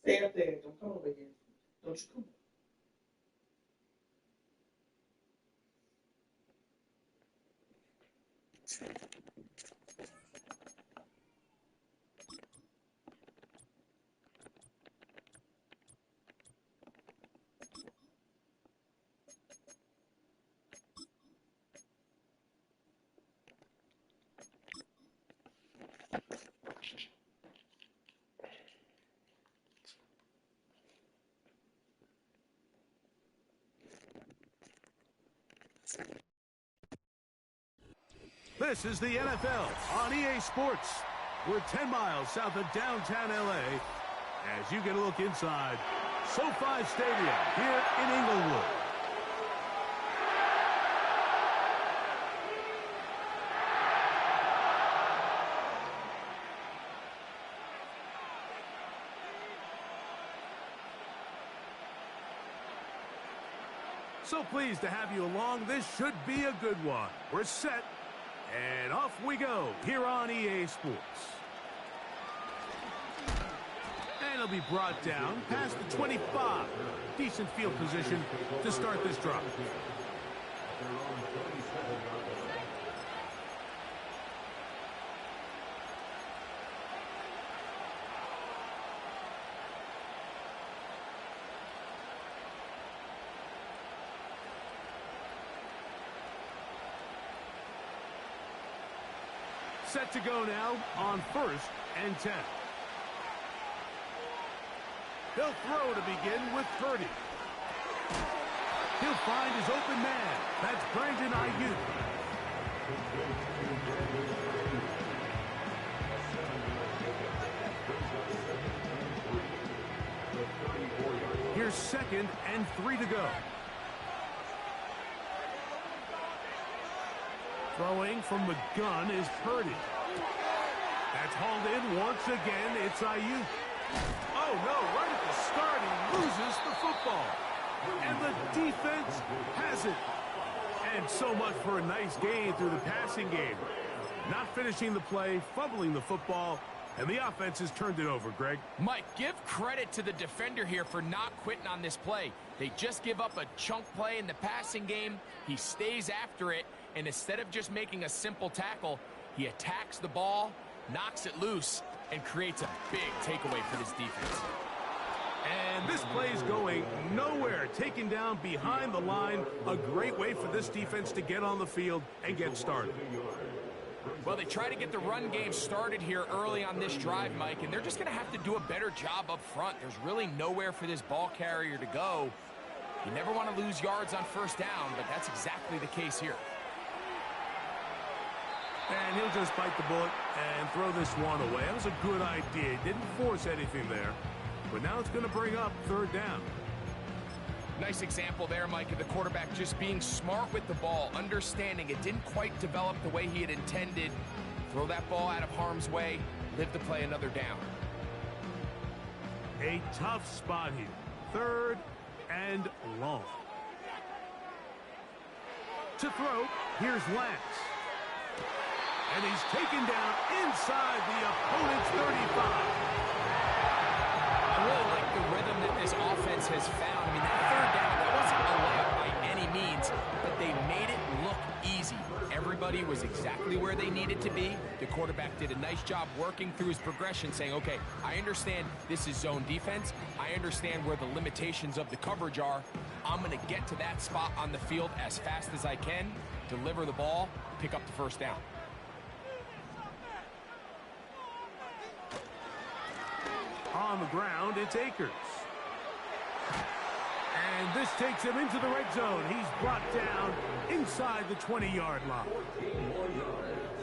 Stay up there. Don't come over here. Don't you come. This is the NFL on EA Sports. We're 10 miles south of downtown LA as you get a look inside SoFi Stadium here in Inglewood. So pleased to have you along. This should be a good one. We're set. And off we go here on EA Sports. And it'll be brought down past the 25. Decent field position to start this drive. Set to go now on 1st and 10. He'll throw to begin with Purdy. He'll find his open man. That's Brandon Ayuk. Here's 2nd and 3 to go. Throwing from the gun is Purdy. That's hauled in once again. It's Ayuk. Oh, no, right at the start, he loses the football. And the defense has it. And so much for a nice gain through the passing game. Not finishing the play, fumbling the football, and the offense has turned it over, Greg. Mike, give credit to the defender here for not quitting on this play. They just give up a chunk play in the passing game. He stays after it, and instead of just making a simple tackle, he attacks the ball, knocks it loose, and creates a big takeaway for this defense. And this play's going nowhere. Taken down behind the line. A great way for this defense to get on the field and get started. Well, they try to get the run game started here early on this drive, Mike, and they're just going to have to do a better job up front. There's really nowhere for this ball carrier to go. You never want to lose yards on 1st down, but that's exactly the case here. And he'll just bite the bullet and throw this one away. That was a good idea. Didn't force anything there. But now it's going to bring up 3rd down. Nice example there, Mike, of the quarterback just being smart with the ball, understanding it didn't quite develop the way he had intended. Throw that ball out of harm's way, live to play another down. A tough spot here. 3rd and long. To throw, here's Lance. And he's taken down inside the opponent's 35. I really like the rhythm that this offense has found. I mean, that 3rd down, that wasn't a layup by any means, but they made it look easy. Everybody was exactly where they needed to be. The quarterback did a nice job working through his progression, saying, okay, I understand this is zone defense. I understand where the limitations of the coverage are. I'm going to get to that spot on the field as fast as I can, deliver the ball, pick up the 1st down. On the ground, it's Akers. And this takes him into the red zone. He's brought down inside the 20-yard line.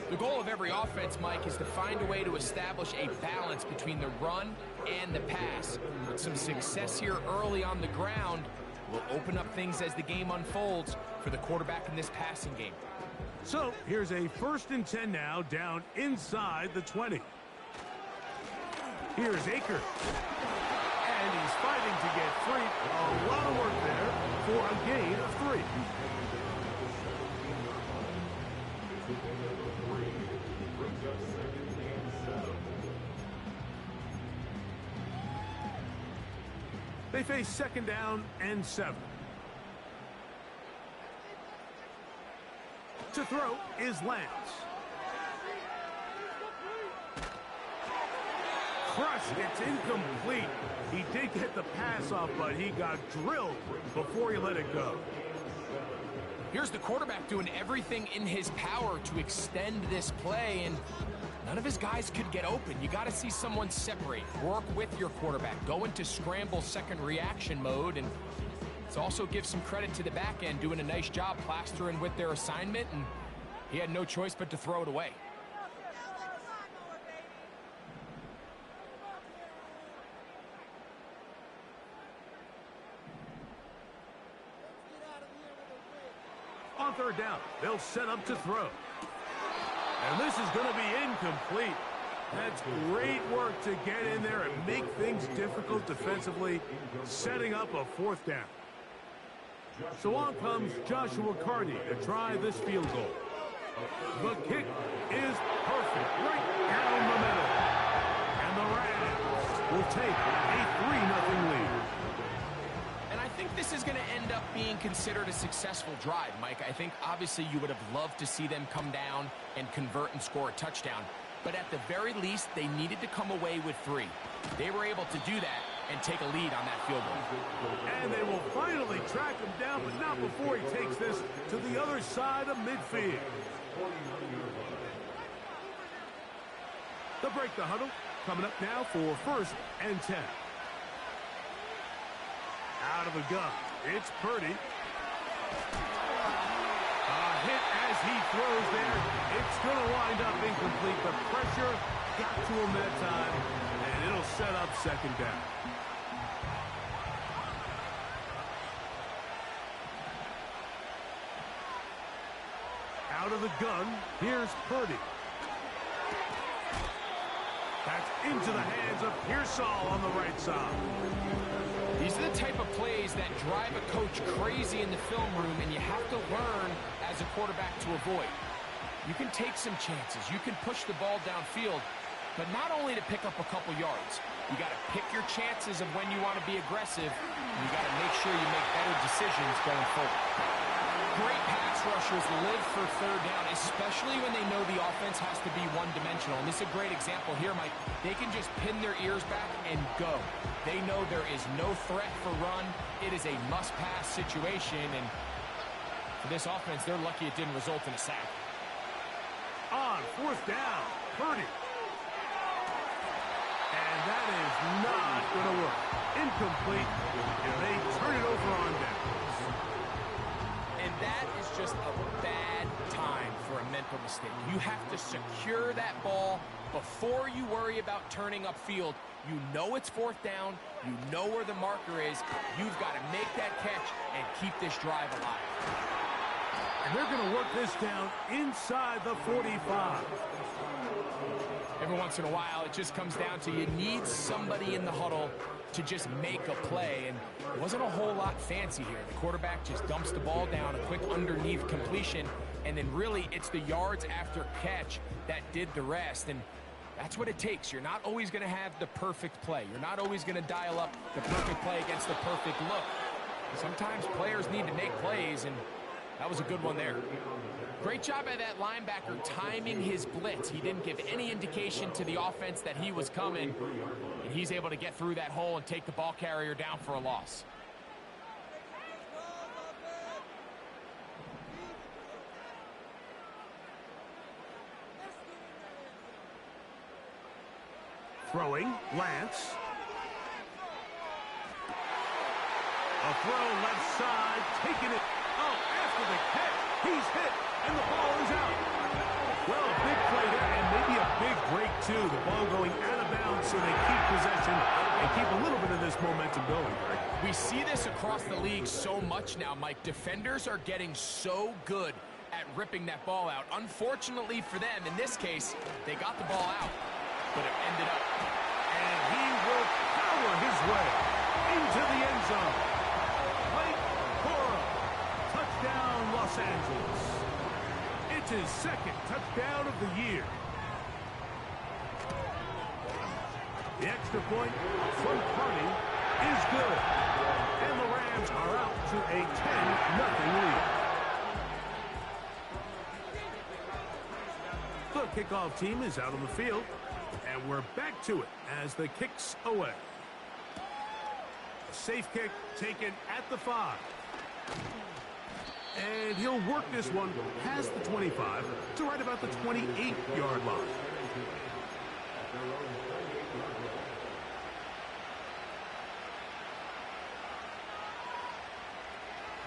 The goal of every offense, Mike, is to find a way to establish a balance between the run and the pass. With some success here early on the ground will open up things as the game unfolds for the quarterback in this passing game. So here's a 1st and 10 now, down inside the 20. Here's Akers. And he's fighting to get free. A lot of work there for a gain of 3. They face 2nd down and 7. To throw is Lance. Crushed, it's incomplete. He did get the pass off, but he got drilled before he let it go. Here's the quarterback doing everything in his power to extend this play, and none of his guys could get open. You got to see someone separate, work with your quarterback, go into scramble second reaction mode, and let's also give some credit to the back end doing a nice job plastering with their assignment, and he had no choice but to throw it away. On 3rd down, they'll set up to throw. And this is going to be incomplete. That's great work to get in there and make things difficult defensively, setting up a 4th down. So on comes Joshua Carty to try this field goal. The kick is perfect, right down the middle. And the Rams will take a 3-0 lead. And I think this is going to end up being considered a successful drive, Mike. I think obviously you would have loved to see them come down and convert and score a touchdown. But at the very least, they needed to come away with 3. They were able to do that and take a lead on that field goal. And they will finally track him down, but not before he takes this to the other side of midfield. They'll break the huddle. Coming up now for 1st and 10. Out of the gun, it's Purdy. A hit as he throws there. It's going to wind up incomplete. The pressure got to him that time, and it'll set up 2nd down. Out of the gun, here's Purdy. That's into the hands of Pearsall on the right side. These are the type of plays that drive a coach crazy in the film room, and you have to learn as a quarterback to avoid. You can take some chances. You can push the ball downfield, but not only to pick up a couple yards. You got to pick your chances of when you want to be aggressive, and you got to make sure you make better decisions going forward. Great pass rushers live for 3rd down, especially when they know the offense has to be one-dimensional. And this is a great example here, Mike. They can just pin their ears back and go. They know there is no threat for run. It is a must-pass situation, and for this offense, they're lucky it didn't result in a sack. On 4th down, Purdy. And that is not going to work. Incomplete, and they turn it over on downs. And that is just a bad time for a mental mistake. You have to secure that ball before you worry about turning upfield. You know it's 4th down. You know where the marker is. You've got to make that catch and keep this drive alive. And they're going to work this down inside the 45. Every once in a while, it just comes down to you need somebody in the huddle to just make a play, and it wasn't a whole lot fancy here. The quarterback just dumps the ball down, a quick underneath completion, and then really it's the yards after catch that did the rest, and that's what it takes. You're not always going to have the perfect play. You're not always going to dial up the perfect play against the perfect look. Sometimes players need to make plays, and that was a good one there. Great job by that linebacker timing his blitz. He didn't give any indication to the offense that he was coming, and he's able to get through that hole and take the ball carrier down for a loss. Throwing, Lance. A throw left side, taking it. Oh, after the catch, he's hit, and the ball is out. Well, a big play there, and maybe a big break, too. The ball going out of bounds, so they keep possession and keep a little bit of this momentum going. We see this across the league so much now, Mike. Defenders are getting so good at ripping that ball out. Unfortunately for them, in this case, they got the ball out, but it ended up. And he will power his way into the end zone. Mike Cora, touchdown Los Angeles. It's his 2nd touchdown of the year. The extra point from Carney is good. And the Rams are out to a 10-0 lead. The kickoff team is out on the field, and we're back to it as the kick's away. A safe kick taken at the 5. And he'll work this one past the 25 to right about the 28-yard line.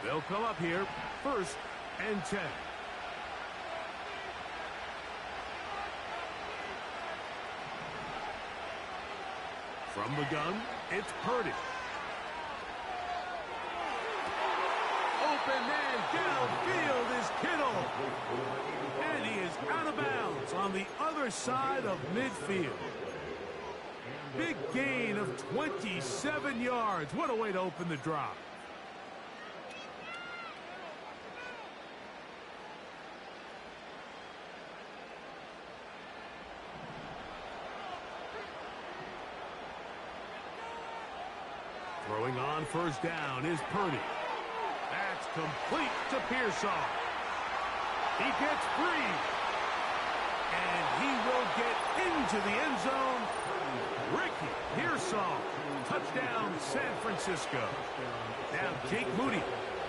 They'll come up here, 1st and 10. From the gun, it's Purdy. Open man downfield is Kittle. And he is out of bounds on the other side of midfield. Big gain of 27 yards. What a way to open the drive. Throwing on 1st down is Purdy. That's complete to Pearsall. He gets free. And he will get into the end zone. Ricky Pearsall. Touchdown, San Francisco. Now Jake Moody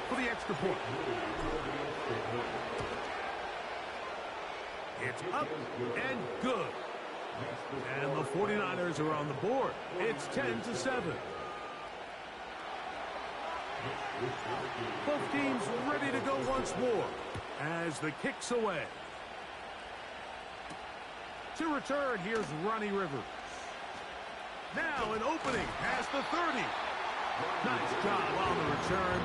for the extra point. It's up and good. And the 49ers are on the board. It's 10-7. Both teams ready to go once more as the kick's away. To return, here's Ronnie Rivers. Now an opening past the 30. Nice job on the return.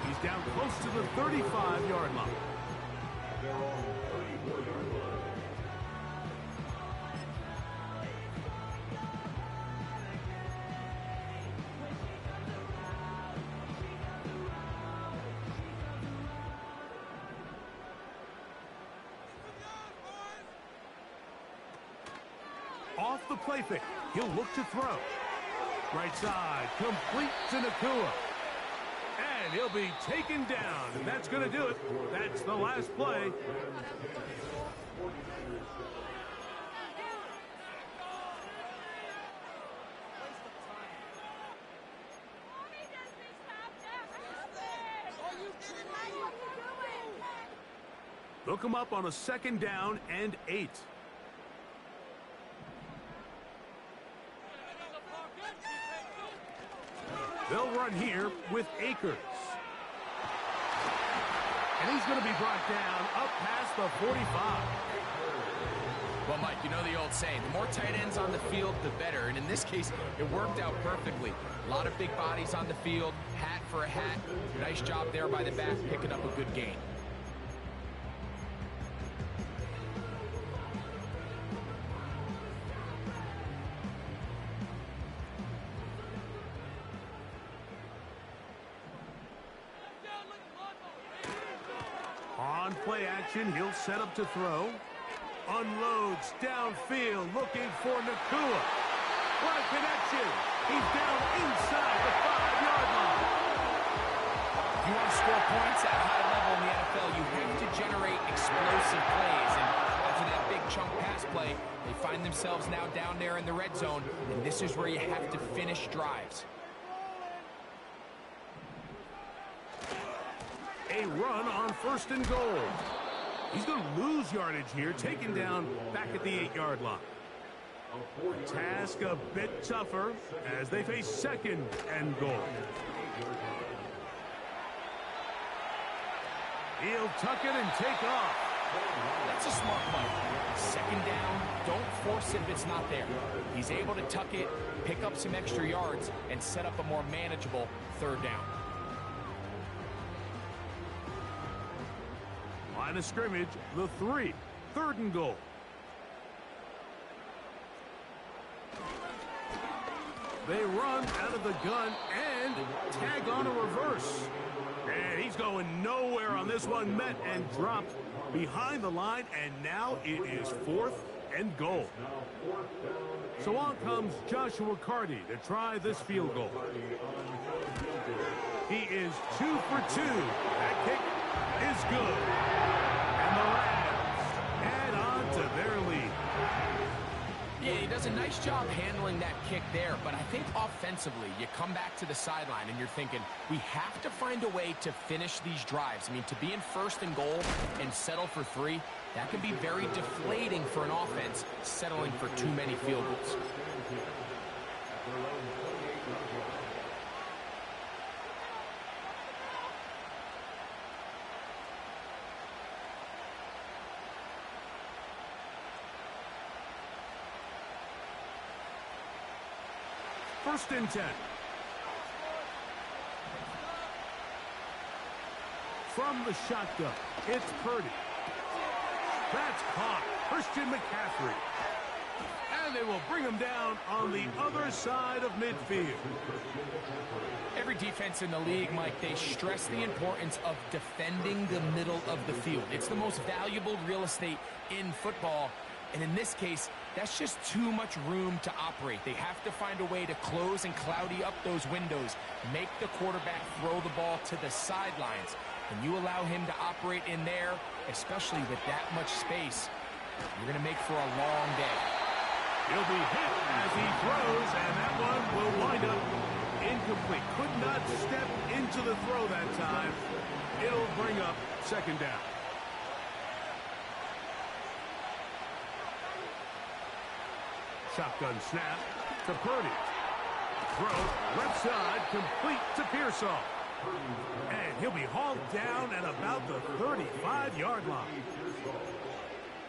He's down close to the 35-yard line. Off the play fake, he'll look to throw. Right side, complete to Nakua. And he'll be taken down, and that's going to do it. That's the last play. They'll come up on a 2nd down and 8. They'll run here with Akers. And he's going to be brought down up past the 45. Well, Mike, you know the old saying, the more tight ends on the field, the better. And in this case, it worked out perfectly. A lot of big bodies on the field, hat for a hat. Nice job there by the back, picking up a good gain. On play action, he'll set up to throw. Unloads downfield, looking for Nakua. What a connection. He's down inside the 5-yard line. If you want to score points at a high level in the NFL, you have to generate explosive plays. And after that big chunk pass play, they find themselves now down there in the red zone. And this is where you have to finish drives. A run on 1st and goal. He's going to lose yardage here, taken down back at the 8-yard line. Task a bit tougher as they face 2nd and goal. He'll tuck it and take off. That's a smart play. 2nd down, don't force it if it's not there. He's able to tuck it, pick up some extra yards, and set up a more manageable 3rd down. Line of scrimmage, the 3. 3rd and goal. They run out of the gun and tag on a reverse. And he's going nowhere on this one. Met and dropped behind the line, and now it is 4th and goal. So on comes Joshua Carty to try this field goal. He is 2 for 2. That kick is good. And the Rams add on to their lead. Yeah, he does a nice job handling that kick there, but I think offensively, you come back to the sideline and you're thinking, we have to find a way to finish these drives. I mean, to be in first and goal and settle for 3, that can be very deflating for an offense, settling for too many field goals. First and 10. From the shotgun, it's Purdy. That's caught. Christian McCaffrey. And they will bring him down on the other side of midfield. Every defense in the league, Mike, they stress the importance of defending the middle of the field. It's the most valuable real estate in football. And in this case, that's just too much room to operate. They have to find a way to close and cloudy up those windows, make the quarterback throw the ball to the sidelines. When you allow him to operate in there, especially with that much space, you're going to make for a long day. He'll be hit as he throws, and that one will wind up incomplete. Could not step into the throw that time. It'll bring up second down. Shotgun snap to Purdy. Throw left side, complete to Pearsall. And he'll be hauled down at about the 35-yard line.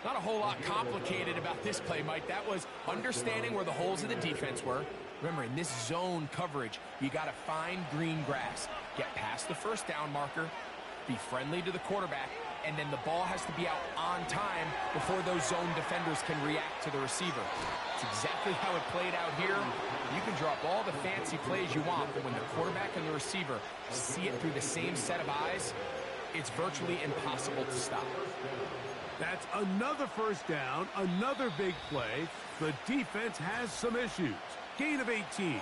Not a whole lot complicated about this play, Mike. That was understanding where the holes of the defense were. Remember, in this zone coverage, you got to find green grass. Get past the first down marker, be friendly to the quarterback, and then the ball has to be out on time before those zone defenders can react to the receiver. It's exactly how it played out here. You can drop all the fancy plays you want, but when the quarterback and the receiver see it through the same set of eyes, it's virtually impossible to stop. That's another first down, another big play. The defense has some issues. Gain of 18.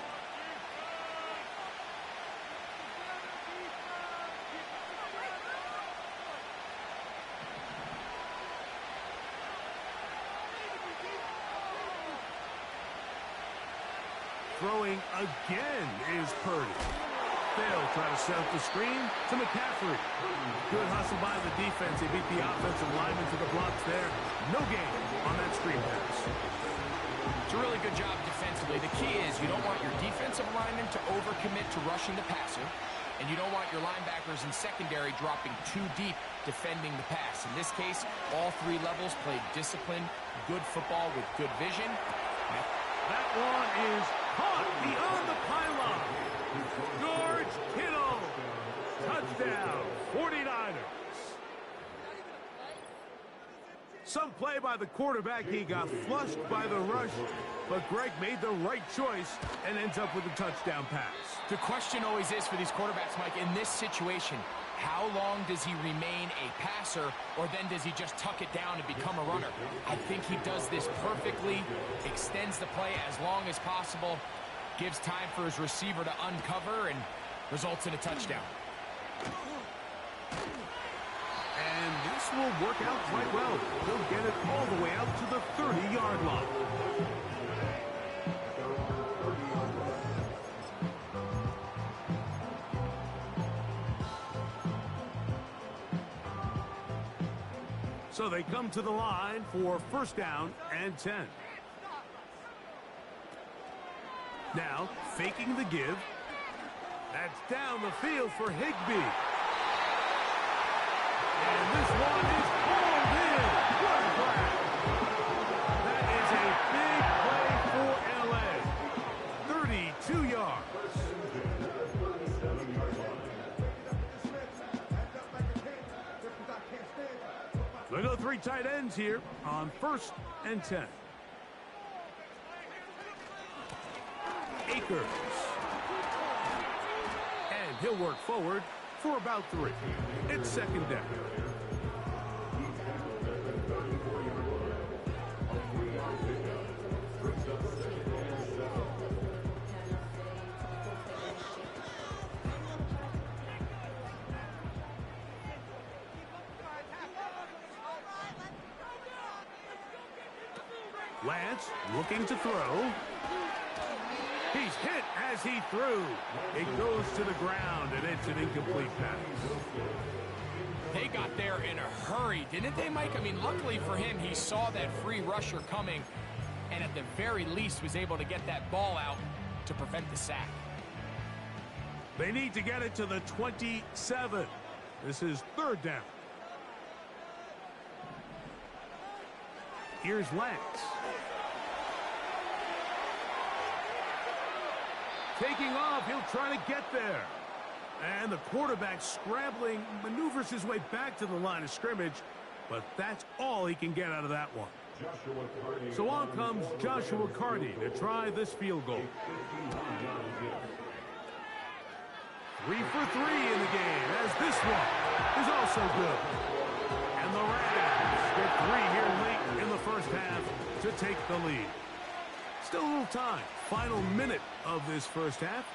Throwing again is Purdy. They'll try to set up the screen to McCaffrey. Good hustle by the defense. They beat the offensive lineman to the blocks there. No gain on that screen pass. It's a really good job defensively. The key is you don't want your defensive lineman to overcommit to rushing the passer, and you don't want your linebackers in secondary dropping too deep defending the pass. In this case, all 3 levels played disciplined, good football with good vision. That one is caught beyond the pylon. George Kittle. Touchdown, 49ers. Some play by the quarterback. He got flushed by the rush, but Greg made the right choice and ends up with a touchdown pass. The question always is for these quarterbacks, Mike, in this situation, how long does he remain a passer, or then does he just tuck it down and become a runner? I think he does this perfectly, extends the play as long as possible, gives time for his receiver to uncover, and results in a touchdown. And this will work out quite well. He'll get it all the way out to the 30-yard line. So they come to the line for first down and 10. Now, faking the give. That's down the field for Higbee. And this one is pulled in. What a grab. That is a big play for LA. 32 yards. They go 3 tight ends here on first and 10. Akers. And he'll work forward for about 3. It's second down. Lance looking to throw. He's hit as he threw. It goes to the ground, and it's an incomplete pass. They got there in a hurry, didn't they, Mike? I mean, luckily for him, he saw that free rusher coming, and at the very least was able to get that ball out to prevent the sack. They need to get it to the 27. This is third down. Here's Lance. Taking off, he'll try to get there. And the quarterback scrambling, maneuvers his way back to the line of scrimmage, but that's all he can get out of that one. So on comes Joshua Carty to try this field goal. 3 for 3 in the game, as this one is also good. And the Rams get 3 here late in the first half to take the lead. Still a little time. Final minute of this first half.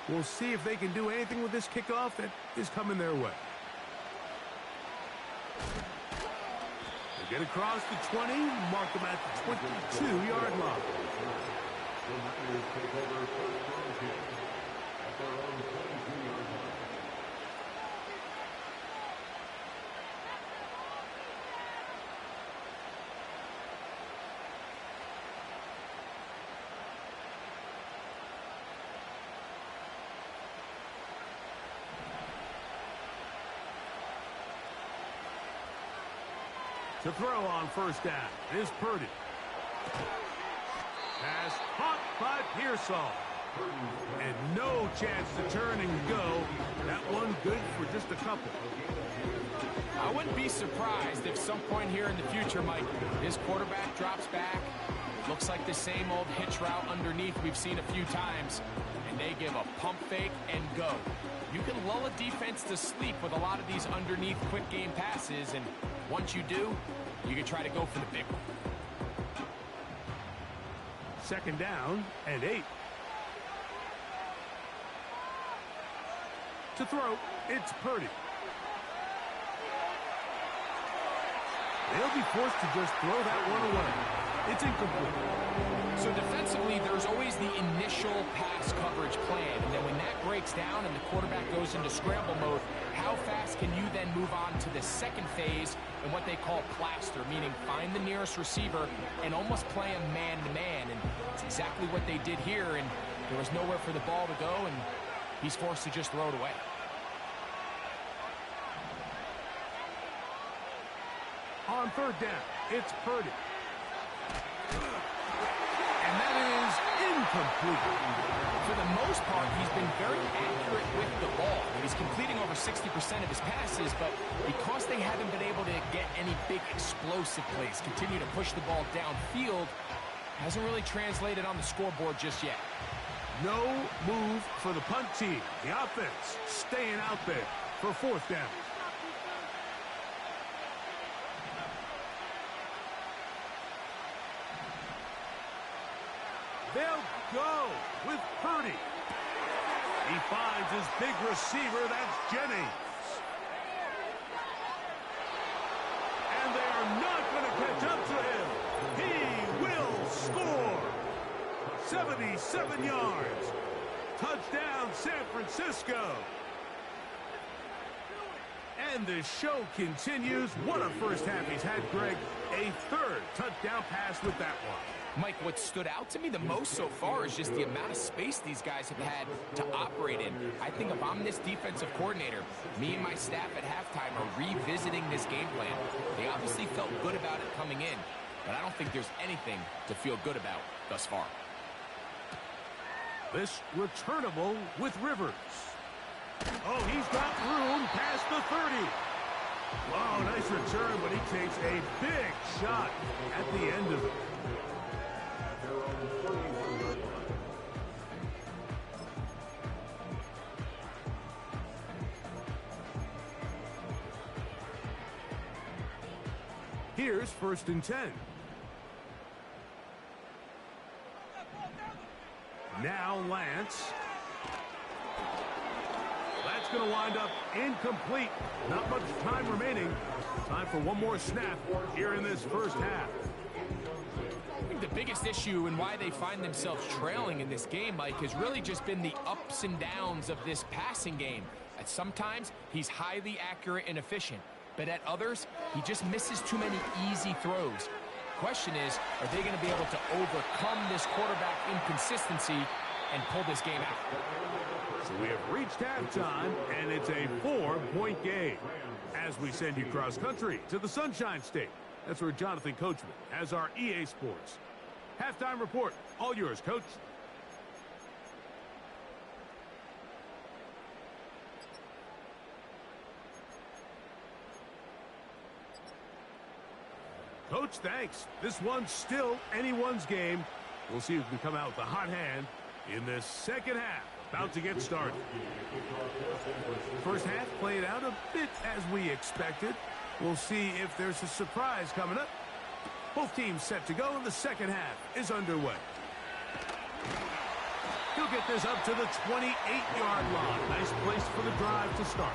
We'll see if they can do anything with this kickoff that is coming their way. They get across the 20, mark them at the 22-yard line. To throw on first down is Purdy. Pass caught by Pearsall. And no chance to turn and go. That one good for just a couple. I wouldn't be surprised if some point here in the future, Mike, this quarterback drops back. It looks like the same old hitch route underneath we've seen a few times. And they give a pump fake and go. You can lull a defense to sleep with a lot of these underneath quick game passes, and once you do, you can try to go for the big one. Second down and 8. To throw, it's Purdy. They'll be forced to just throw that one away. It's incomplete. So defensively, there's always the initial pass coverage plan, and then when that breaks down and the quarterback goes into scramble mode, how fast can you then move on to the second phase and what they call plaster, meaning find the nearest receiver and almost play him man-to-man, and it's exactly what they did here, and there was nowhere for the ball to go, and he's forced to just throw it away. On third down, it's Purdy. And that is incomplete. For the most part, he's been very accurate with the ball. He's completing over 60% of his passes, but because they haven't been able to get any big explosive plays, continue to push the ball downfield, hasn't really translated on the scoreboard just yet. No move for the punt team. The offense staying out there for fourth down. They'll go with Purdy. He finds his big receiver, that's Jennings. And they are not going to catch up to him. He will score. 77 yards. Touchdown, San Francisco. And the show continues. What a first half he's had, Greg. A third touchdown pass with that one. Mike, what stood out to me the most so far is just the amount of space these guys have had to operate in. I think if I'm this defensive coordinator, me and my staff at halftime are revisiting this game plan. They obviously felt good about it coming in, but I don't think there's anything to feel good about thus far. This returnable with Rivers. Oh, he's got room past the 30. Oh, nice return, but he takes a big shot at the end of it. Here's first and 10. Now Lance. That's going to wind up incomplete. Not much time remaining. Time for one more snap here in this first half. I think the biggest issue and why they find themselves trailing in this game, Mike, has really just been the ups and downs of this passing game. At sometimes, he's highly accurate and efficient, but at others, he just misses too many easy throws. Question is, are they going to be able to overcome this quarterback inconsistency and pull this game out? So we have reached halftime, and it's a 4-point game. As we send you cross-country to the Sunshine State. That's where Jonathan Coachman has our EA Sports halftime report. All yours, Coach. Coach, thanks. This one's still anyone's game. We'll see who can come out with a hot hand in this second half. About to get started. First half played out a bit as we expected. We'll see if there's a surprise coming up. Both teams set to go, and the second half is underway. He'll get this up to the 28-yard line. Nice place for the drive to start.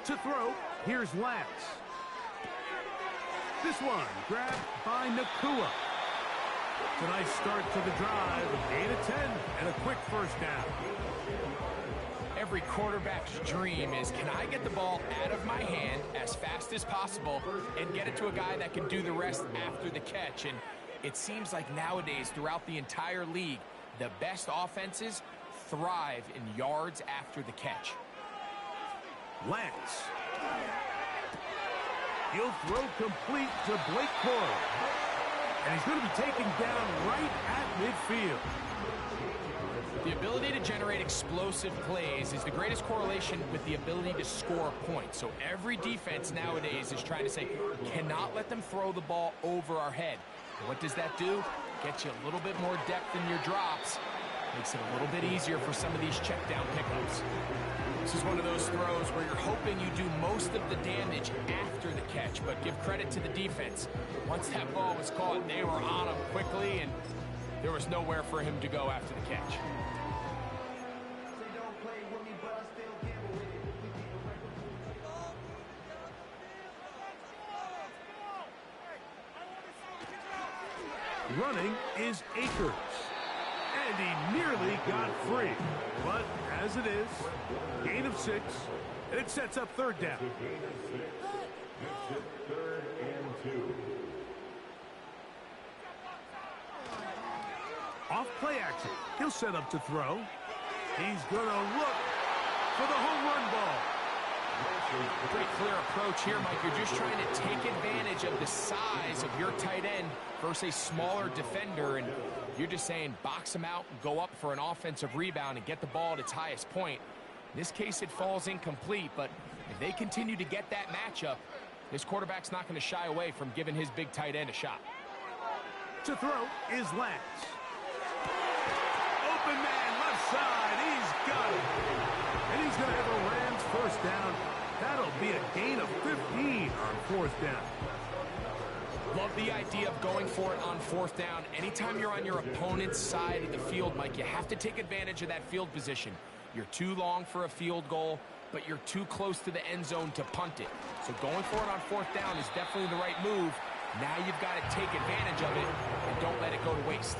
To throw, here's Lance. This one grabbed by Nakua. It's a nice start to the drive, a gain of 10, and a quick first down. Every quarterback's dream is, can I get the ball out of my hand as fast as possible and get it to a guy that can do the rest after the catch? And it seems like nowadays, throughout the entire league, the best offenses thrive in yards after the catch. Lance. He'll throw complete to Blake Corum. And he's going to be taken down right at midfield. The ability to generate explosive plays is the greatest correlation with the ability to score points. So every defense nowadays is trying to say, cannot let them throw the ball over our head. And what does that do? Gets you a little bit more depth in your drops. Makes it a little bit easier for some of these check down pickups. This is one of those throws where you're hoping you do most of the damage after the catch, but give credit to the defense. Once that ball was caught, they were on him quickly, and there was nowhere for him to go after the catch. Running is Akers. And he nearly got free. But as it is, gain of 6, and it sets up third down. Off play action. He'll set up to throw. He's going to look for the home run ball. Pretty clear approach here, Mike. You're just trying to take advantage of the size of your tight end versus a smaller defender, and you're just saying box him out and go up for an offensive rebound and get the ball at its highest point. In this case, it falls incomplete, but if they continue to get that matchup, this quarterback's not going to shy away from giving his big tight end a shot. To throw is Lance. Open man, left side. He's got it. And he's going to have a Rams first down. That'll be a gain of 15 on fourth down. Love the idea of going for it on fourth down. Anytime you're on your opponent's side of the field, Mike, you have to take advantage of that field position. You're too long for a field goal, but you're too close to the end zone to punt it. So going for it on fourth down is definitely the right move. Now you've got to take advantage of it and don't let it go to waste.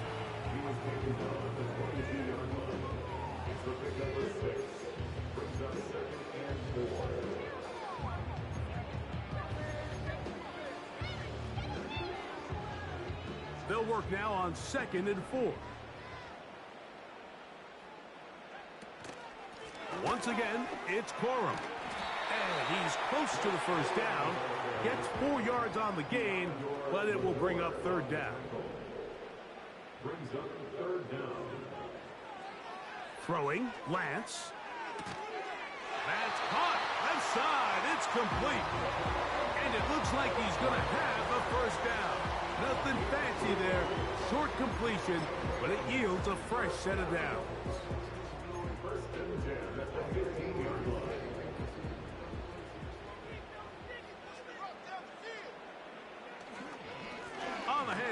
They'll work now on 2nd and 4. Once again, it's Corum. And he's close to the first down. Gets 4 yards on the gain, but it will bring up third down. Throwing, Lance. That's caught. Left side. It's complete. And it looks like he's going to have a first down. Nothing fancy there. Short completion, but it yields a fresh set of downs.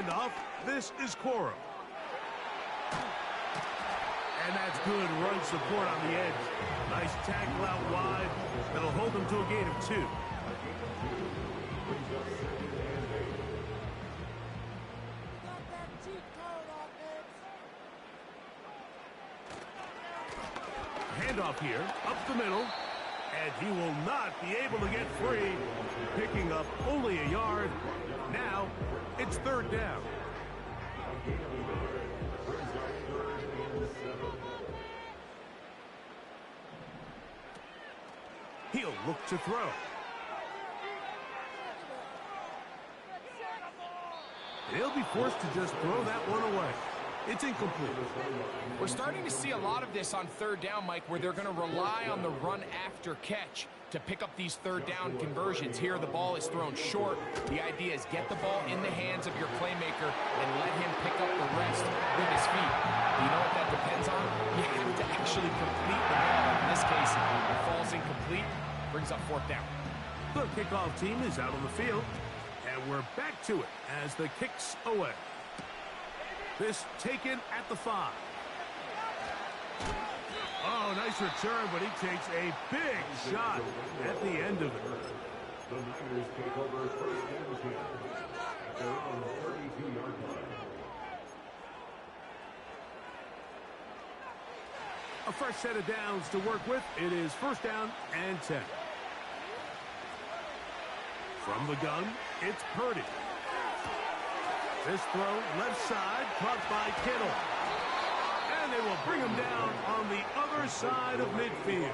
handoff. This is Coro. And that's good run support on the edge. Nice tackle out wide. That'll hold them to a gain of 2. Handoff here, up the middle. And he will not be able to get free. Picking up only a yard. Now, it's 3rd down. He'll look to throw. He'll be forced to just throw that one away. It's incomplete. We're starting to see a lot of this on 3rd down, Mike, where they're going to rely on the run after catch to pick up these 3rd down conversions. Here, the ball is thrown short. The idea is get the ball in the hands of your playmaker and let him pick up the rest with his feet. You know what that depends on? You have to actually complete the ball. In this case, it falls incomplete, brings up 4th down. The kickoff team is out on the field, and we're back to it as the kick's away. This taken at the 5. Oh, nice return, but he takes a big shot at the end of it. The Niners take over 1st and 10. They're on the 32-yard line. A fresh set of downs to work with. It is 1st down and 10. From the gun, it's Purdy. This throw, left side, caught by Kittle. And they will bring him down on the other side of midfield.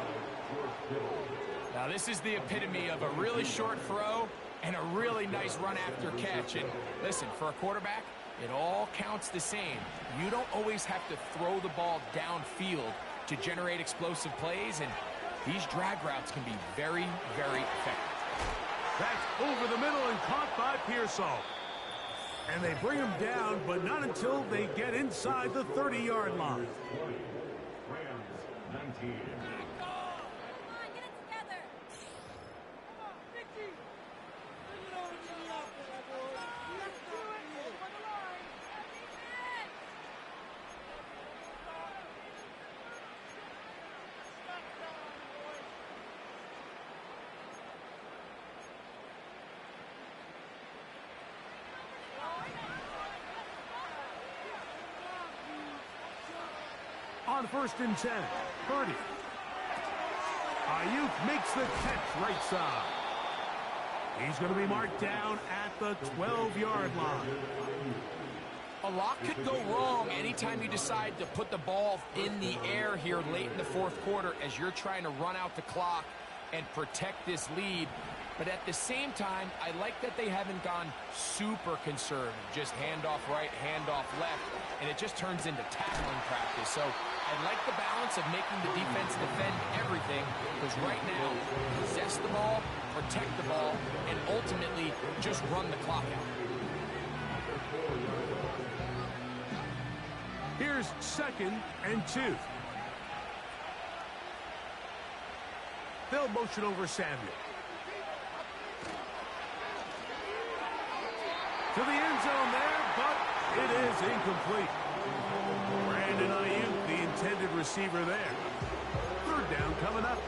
Now, this is the epitome of a really short throw and a really nice run after catch. And listen, for a quarterback, it all counts the same. You don't always have to throw the ball downfield to generate explosive plays, and these drag routes can be very, very effective. That's over the middle and caught by Pearsall. And they bring him down, but not until they get inside the 30-yard line. Rams 19. On 1st and 10, Purdy. Ayuk makes the catch right side. He's going to be marked down at the 12-yard line. A lot could go wrong anytime you decide to put the ball in the air here late in the 4th quarter as you're trying to run out the clock and protect this lead. But at the same time, I like that they haven't gone super conservative, just handoff right, handoff left, and it just turns into tackling practice. So I like the balance of making the defense defend everything, because right now, possess the ball, protect the ball, and ultimately just run the clock out. Here's 2nd and 2. They'll motion over Samuel. To the end zone there, but it is incomplete. Brandon Ayuk, the intended receiver there. 3rd down coming up.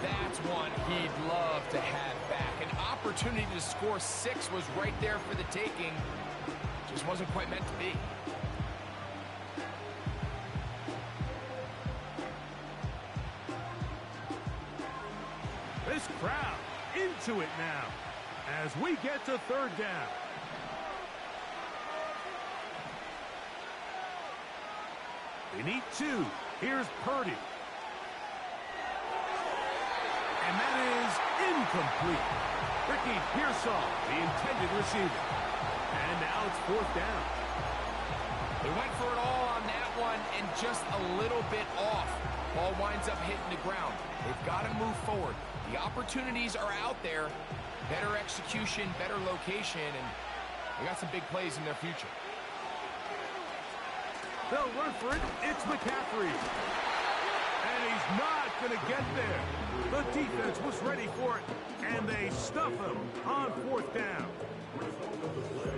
That's one he'd love to have back. An opportunity to score 6 was right there for the taking. Just wasn't quite meant to be. This crowd into it now as we get to 3rd down. They need 2. Here's Purdy. And that is incomplete. Ricky Pearsall, the intended receiver. And now it's 4th down. They went for it all on that one and just a little bit off. Ball winds up hitting the ground. They've got to move forward. The opportunities are out there. Better execution, better location, and they got some big plays in their future. They'll run for it. It's McCaffrey. And he's not going to get there. The defense was ready for it, and they stuff him on 4th down.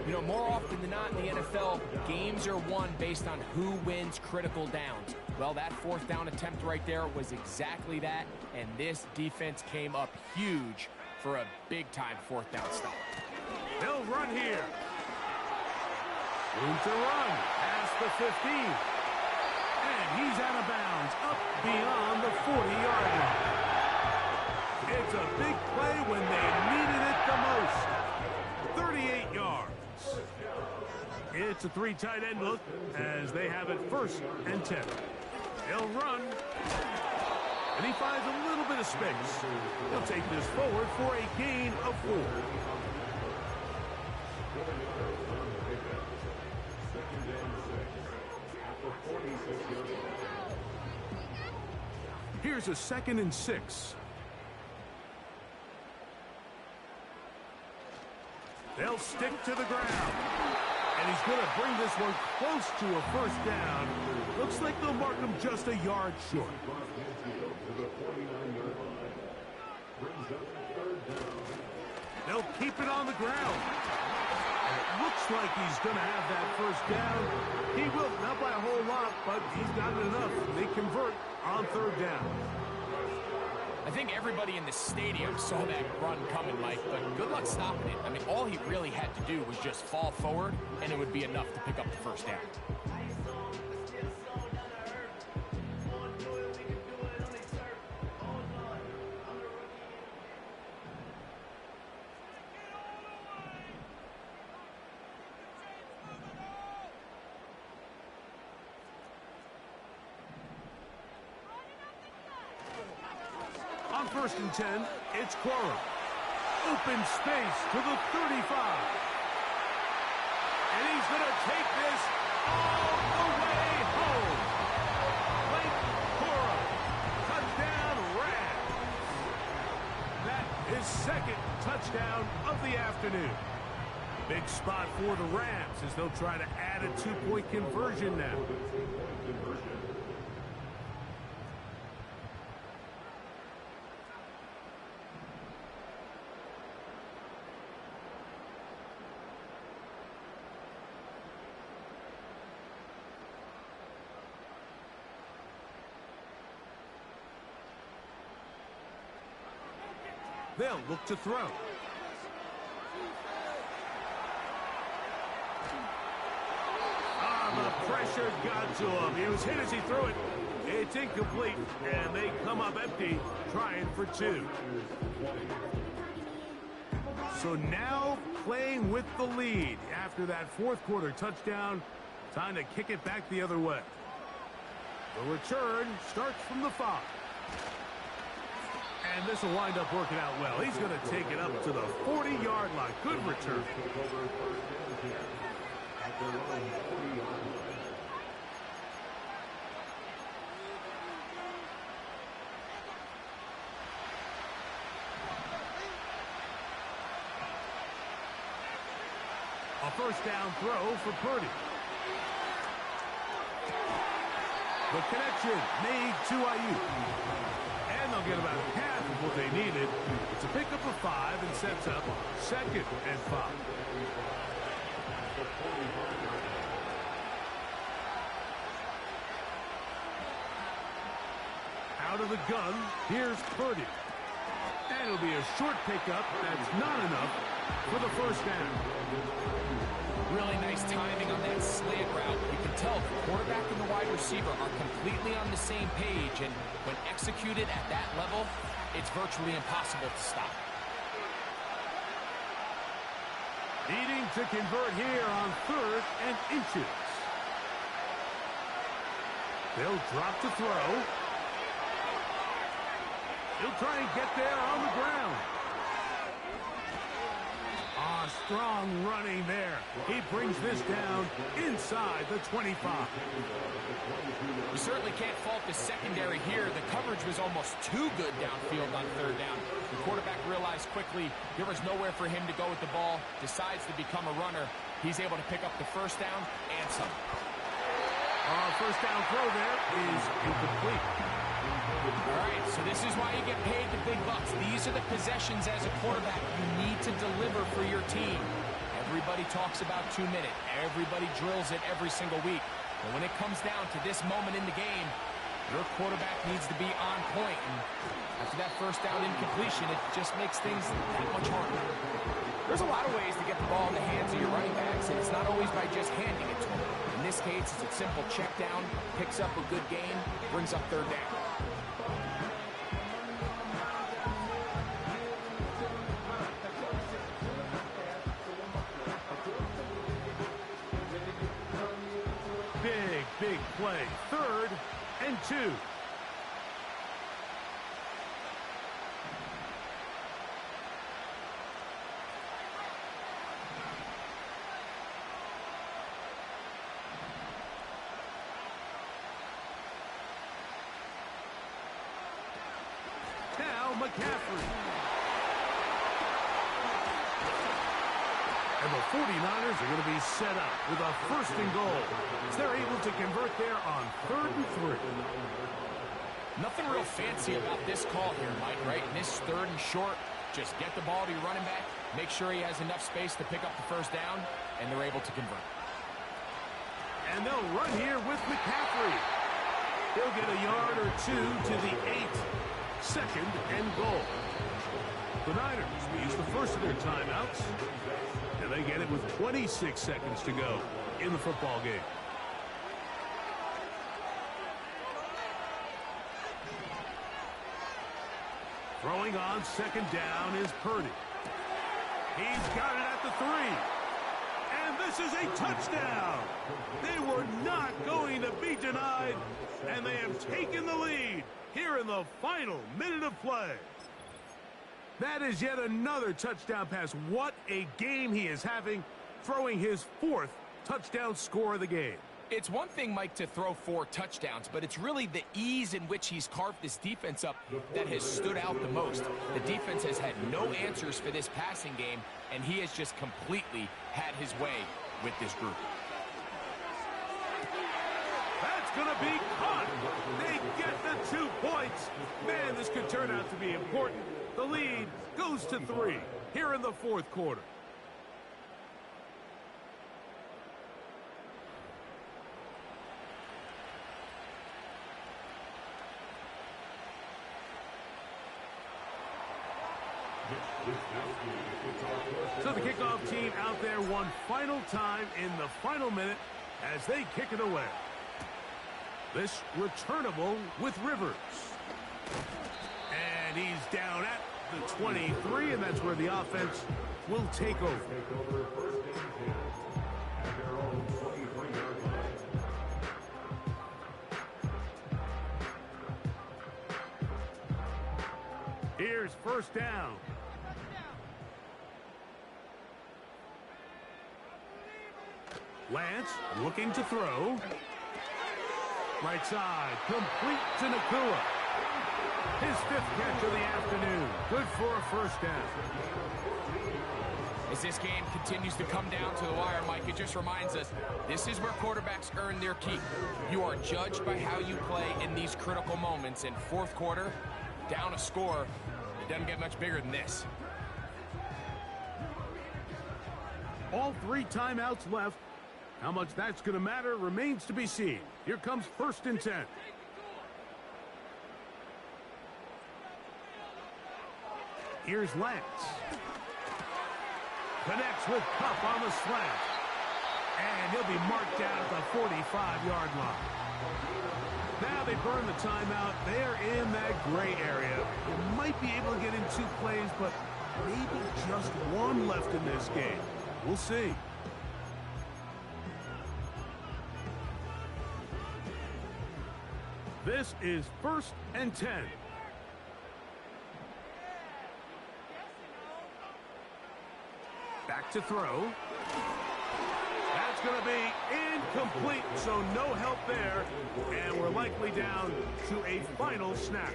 You know, more often than not in the NFL, games are won based on who wins critical downs. Well, that fourth down attempt right there was exactly that, and this defense came up huge for a big-time fourth down stop. They'll run here. Room to run past the 15. And he's out of bounds, up beyond the 40-yard line. It's a big play when they needed it the most. 38 yards. It's a three tight end look as they have it 1st and 10. They'll run. And he finds a little bit of space. He'll take this forward for a gain of 4. Here's a 2nd and 6. They'll stick to the ground. And he's going to bring this one close to a 1st down. Looks like they'll mark him just a yard short. They'll keep it on the ground. It looks like he's going to have that 1st down. He will, not by a whole lot, but he's got it enough. They convert on 3rd down. I think everybody in the stadium saw that run coming, Mike, but good luck stopping it. I mean, all he really had to do was just fall forward, and it would be enough to pick up the 1st down. On 1st and 10, it's Cora. Open space to the 35. And he's going to take this all the way home. Blake Cora, touchdown Rams. That is 2nd touchdown of the afternoon. Big spot for the Rams as they'll try to add a 2-point conversion now. They'll look to throw. The pressure got to him. He was hit as he threw it. It's incomplete, and they come up empty, trying for 2. So now playing with the lead after that 4th quarter touchdown. Time to kick it back the other way. The return starts from the 5. And this will wind up working out well. He's going to take it up to the 40-yard line. Good return. A 1st down throw for Purdy. The connection made to Ayuk. And they'll get about half of what they needed. It's a pickup of 5 and sets up 2nd and 5. Out of the gun, here's Purdy. And it'll be a short pickup that's not enough for the 1st down. Really nice timing on that slant route. You can tell the quarterback and the wide receiver are completely on the same page, and when executed at that level, it's virtually impossible to stop. Needing to convert here on 3rd and inches. They'll drop to throw. He'll try and get there on the ground. Strong running there. He brings this down inside the 25. We certainly can't fault the secondary here. The coverage was almost too good downfield on 3rd down. The quarterback realized quickly there was nowhere for him to go with the ball, decides to become a runner. He's able to pick up the 1st down and some. 1st down throw there is incomplete. All right, so this is why you get paid the big bucks. These are the possessions as a quarterback you need to deliver for your team. Everybody talks about 2 minutes. Everybody drills it every single week. But when it comes down to this moment in the game, your quarterback needs to be on point. And after that first down incompletion, it just makes things that much harder. There's a lot of ways to get the ball in the hands of your running backs, and it's not always by just handing it to them. In this case, it's a simple check down, picks up a good gain, brings up third down. Big play. 3rd and 2. Now McCaffrey. And the 49ers are going to be set up with a 1st and goal. As they're able to convert there on 3rd and 3. Nothing real fancy about this call here, Mike, right? In this 3rd and short, just get the ball to your running back, make sure he has enough space to pick up the 1st down, and they're able to convert. And they'll run here with McCaffrey. He'll get a yard or 2 to the 8. 2nd and goal. The Niners will use the first of their timeouts. And they get it with 26 seconds to go in the football game. Throwing on 2nd down is Purdy. He's got it at the 3. And this is a touchdown. They were not going to be denied. And they have taken the lead here in the final minute of play. That is yet another touchdown pass. What a game he is having, throwing his 4th touchdown score of the game. It's one thing, Mike, to throw 4 touchdowns, but it's really the ease in which he's carved this defense up that has stood out the most. The defense has had no answers for this passing game, and he has just completely had his way with this group. That's going to be caught. They get the 2 points. Man, this could turn out to be important. The lead goes to 3 here in the 4th quarter. So the kickoff team out there one final time in the final minute as they kick it away. This returnable with Rivers. And he's down at the 23, and that's where the offense will take over. Here's 1st down. Lance looking to throw. Right side, complete to Nakua. His 5th catch of the afternoon. Good for a 1st down. As this game continues to come down to the wire, Mike, it just reminds us, this is where quarterbacks earn their keep. You are judged by how you play in these critical moments. In 4th quarter, down a score, it doesn't get much bigger than this. All 3 timeouts left. How much that's going to matter remains to be seen. Here comes 1st and 10. Here's Lance. Connects with Kupp on the slant. And he'll be marked down at the 45-yard line. Now they burn the timeout. They are in that gray area. They might be able to get in 2 plays, but maybe just 1 left in this game. We'll see. This is 1st and 10. Back to throw. That's going to be incomplete, so no help there. And we're likely down to a final snap.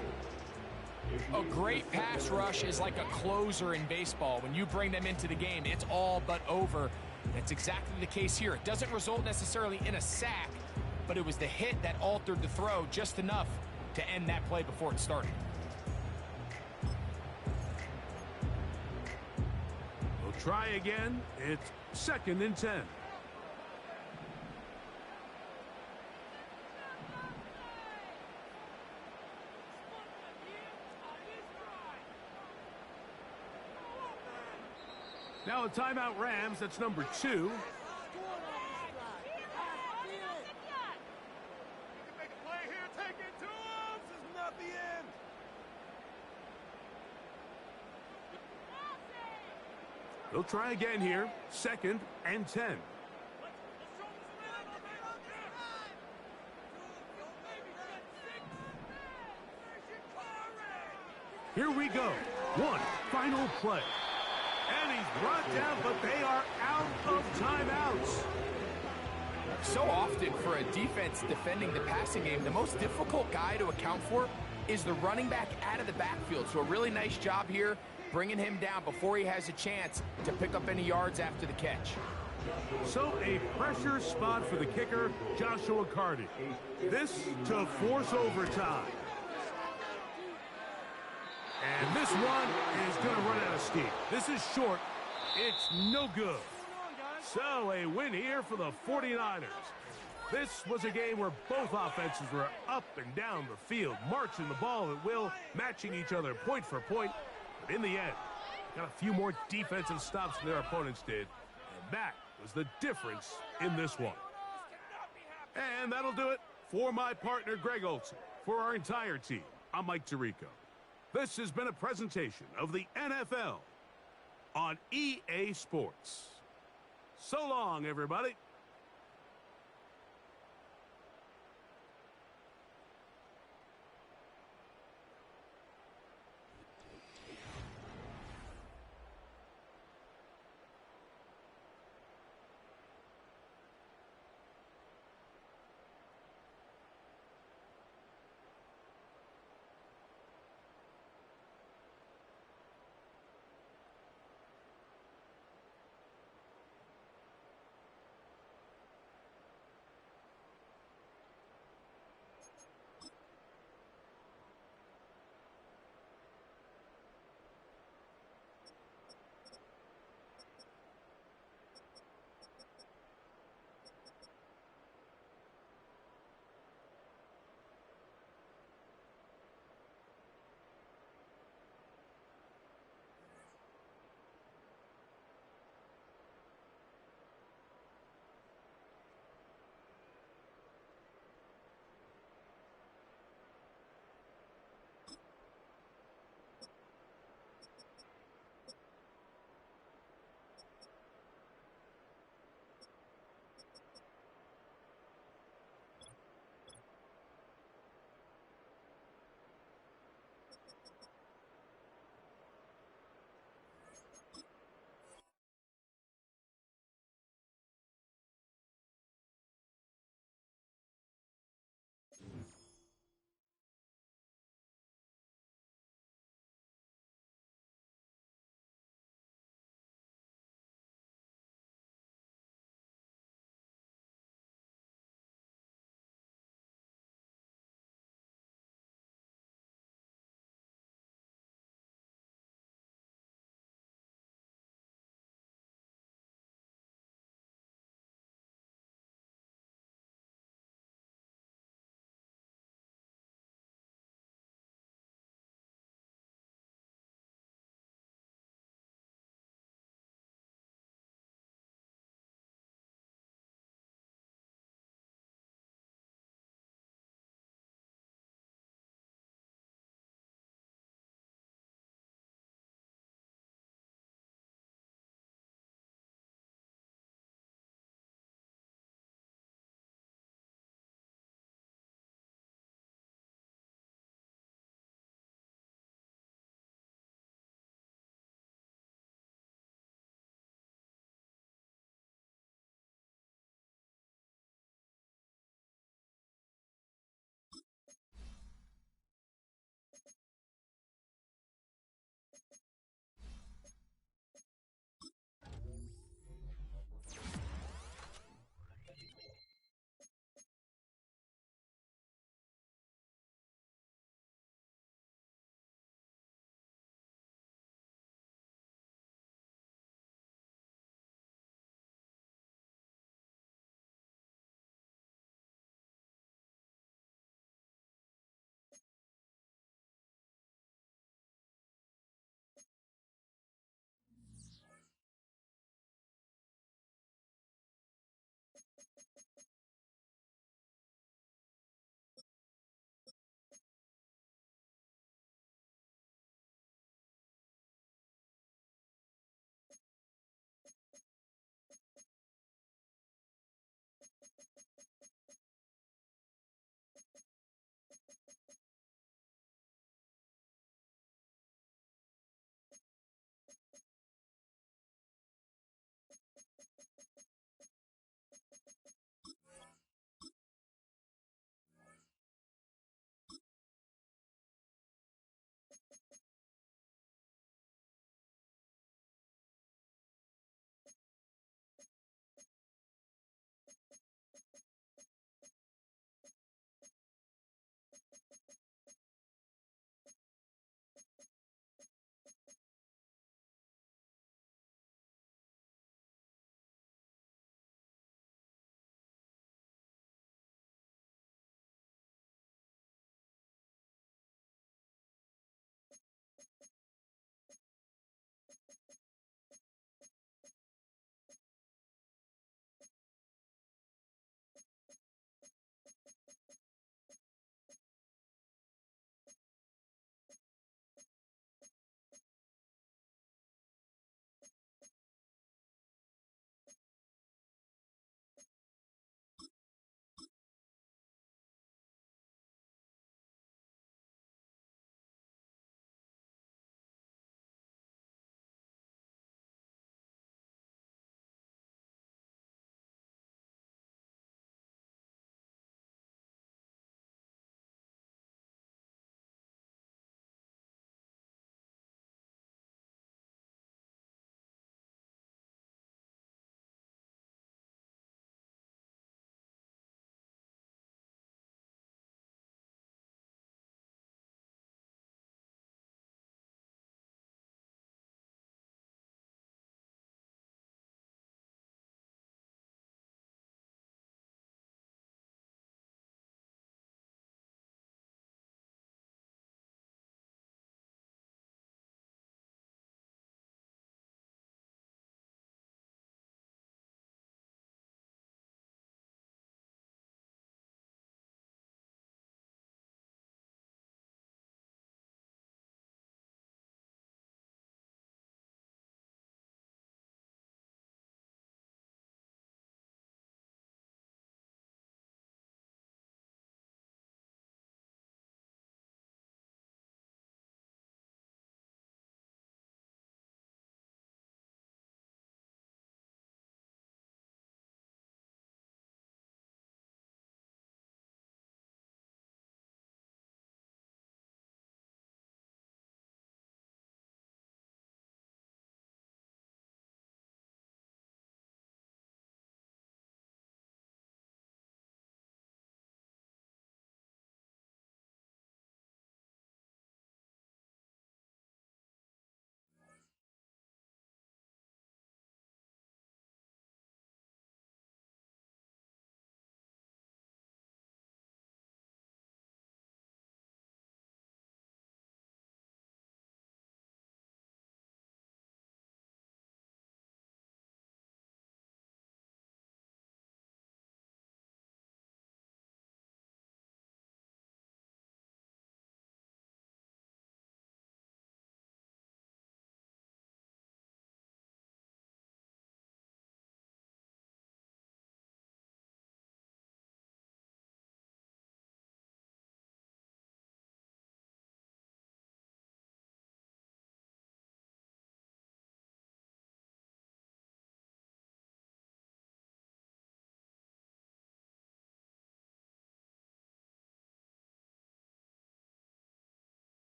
A great pass rush is like a closer in baseball. When you bring them into the game, it's all but over. That's exactly the case here. It doesn't result necessarily in a sack, but it was the hit that altered the throw just enough to end that play before it started. They'll try again. It's 2nd and 10. Now a timeout Rams. That's number 2. They'll try again here. 2nd and 10. Here we go. One final play. And he's brought down, but they are out of timeouts. So often for a defense defending the passing game, the most difficult guy to account for is the running back out of the backfield. So a really nice job here, bringing him down before he has a chance to pick up any yards after the catch. So a pressure spot for the kicker, Joshua Carty. This to force overtime. And this one is going to run out of steam. This is short. It's no good. So a win here for the 49ers. This was a game where both offenses were up and down the field, marching the ball at will, matching each other point for point. But in the end, got a few more defensive stops than their opponents did. And that was the difference in this one. And that'll do it for my partner, Greg Olson. For our entire team, I'm Mike Tirico. This has been a presentation of the NFL on EA Sports. So long, everybody.